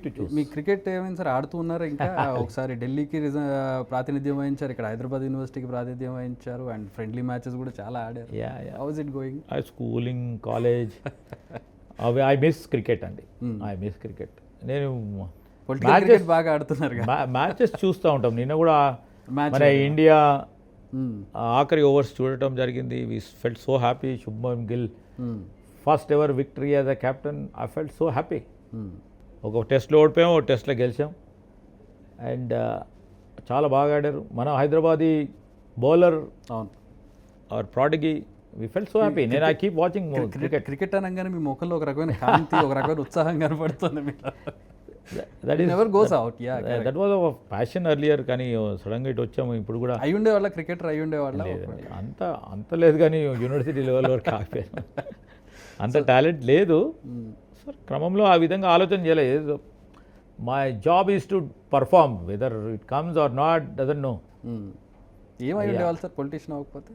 To choose. Me cricket ఏమైంది sir, ఆడుతూ ఉన్నారా ఇంకా? ఒకసారి ఢిల్లీకి ప్రాతినిధ్యం వహించారు, ఇక్కడ హైదరాబాద్ యూనివర్సిటీకి ప్రాతినిధ్యం వహించారు, అండ్ ఫ్రెండ్లీ మ్యాచెస్ కూడా చాలా ఆడారు. How is it going? Schooling, college, అవి ఐ మిస్ క్రికెట్ అండి. I miss cricket. నేను పొలిటికల్ క్రికెట్ బాగా ఆడుతున్నారు కదా. మ్యాచెస్ చూస్తూ ఉంటాం. నిన్న కూడా మ్యాచ్ మన ఇండియా ఆఖరి ఓవర్స్ చూడటం జరిగింది. We felt so happy. Shubman Gill first ever victory as a captain. I felt so happy. ఒక టెస్ట్లో ఓడిపోయాం, ఒక టెస్ట్లో గెలిచాం. అండ్ చాలా బాగా ఆడారు మన Hyderabadi bowler are prodigy. We felt so happy. నేను I keep watching cricket. Cricket అనగానే మీ ముఖంలో ఒక రకమైన కాంతి, ఒక రకమైన ఉత్సాహం కనపడుతుంది మీలో. That is never goes out. Yeah, that was our passion earlier. కానీ సడన్గా ఇటు వచ్చాము. ఇప్పుడు కూడా అయి ఉండేవాళ్ళ క్రికెటర్, అయి ఉండేవాళ్ళ అంత లేదు, కానీ యూనివర్సిటీ లెవెల్ వరకు ఆగిపోయాను. అంత టాలెంట్ లేదు సార్. క్రమంలో ఆ విధంగా ఆలోచన చేయలేదు. My job is to perform, whether it comes or not doesn't know. ఏమై ఉండేవాళ్ళు సార్ పొలిటీషియన్ అవ్వకపోతే?